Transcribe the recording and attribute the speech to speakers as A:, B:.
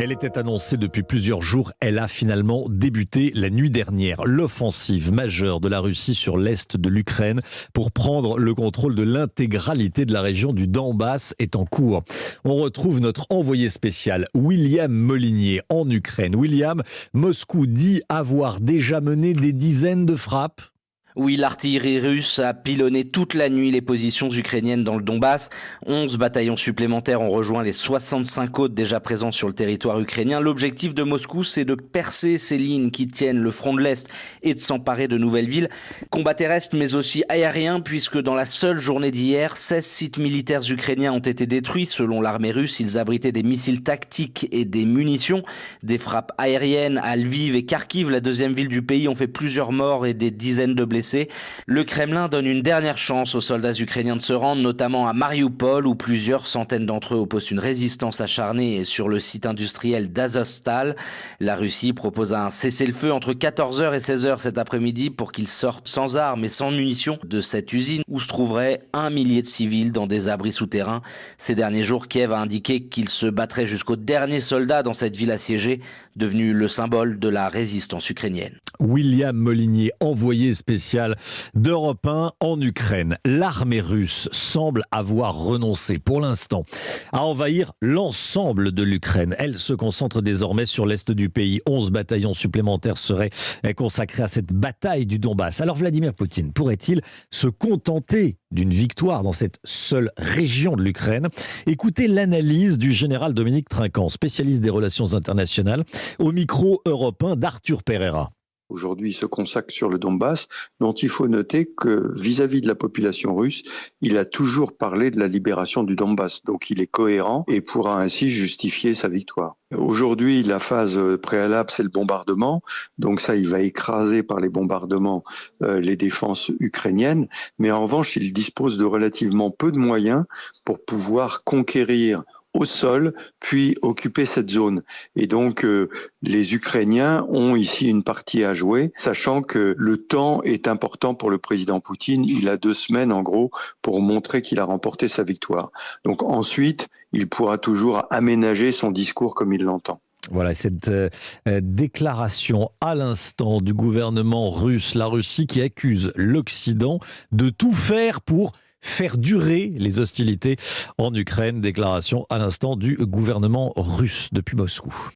A: Elle était annoncée depuis plusieurs jours. Elle a finalement débuté la nuit dernière. L'offensive majeure de la Russie sur l'est de l'Ukraine pour prendre le contrôle de l'intégralité de la région du Donbass est en cours. On retrouve notre envoyé spécial, William Molinier, en Ukraine. William, Moscou dit avoir déjà mené des dizaines de frappes.
B: Oui, l'artillerie russe a pilonné toute la nuit les positions ukrainiennes dans le Donbass. 11 bataillons supplémentaires ont rejoint les 65 autres déjà présents sur le territoire ukrainien. L'objectif de Moscou, c'est de percer ces lignes qui tiennent le front de l'Est et de s'emparer de nouvelles villes. Combat terrestre, mais aussi aérien, puisque dans la seule journée d'hier, 16 sites militaires ukrainiens ont été détruits. Selon l'armée russe, ils abritaient des missiles tactiques et des munitions. Des frappes aériennes à Lviv et Kharkiv, la deuxième ville du pays, ont fait plusieurs morts et des dizaines de blessés. Le Kremlin donne une dernière chance aux soldats ukrainiens de se rendre, notamment à Mariupol, où plusieurs centaines d'entre eux opposent une résistance acharnée sur le site industriel d'Azovstal. La Russie propose un cessez-le-feu entre 14h et 16h cet après-midi pour qu'ils sortent sans armes et sans munitions de cette usine où se trouveraient 1 millier de civils dans des abris souterrains. Ces derniers jours, Kiev a indiqué qu'il se battrait jusqu'au dernier soldat dans cette ville assiégée, devenue le symbole de la résistance ukrainienne.
A: William Molinier, envoyé spécial d'Europe 1 en Ukraine. L'armée russe semble avoir renoncé pour l'instant à envahir l'ensemble de l'Ukraine. Elle se concentre désormais sur l'est du pays. 11 bataillons supplémentaires seraient consacrés à cette bataille du Donbass. Alors Vladimir Poutine pourrait-il se contenter d'une victoire dans cette seule région de l'Ukraine? Écoutez l'analyse du général Dominique Trinquant, spécialiste des relations internationales, au micro européen d'Arthur Pereira.
C: Aujourd'hui, il se consacre sur le Donbass, dont il faut noter que vis-à-vis de la population russe, il a toujours parlé de la libération du Donbass. Donc il est cohérent et pourra ainsi justifier sa victoire. Aujourd'hui, la phase préalable, c'est le bombardement. Donc ça, il va écraser par les bombardements les défenses ukrainiennes. Mais en revanche, il dispose de relativement peu de moyens pour pouvoir conquérir au sol, puis occuper cette zone. Et donc, les Ukrainiens ont ici une partie à jouer, sachant que le temps est important pour le président Poutine. Il a 2 semaines, en gros, pour montrer qu'il a remporté sa victoire. Donc ensuite, il pourra toujours aménager son discours comme il l'entend.
A: Voilà, cette déclaration à l'instant du gouvernement russe, la Russie qui accuse l'Occident de tout faire pour faire durer les hostilités en Ukraine. Déclaration à l'instant du gouvernement russe depuis Moscou.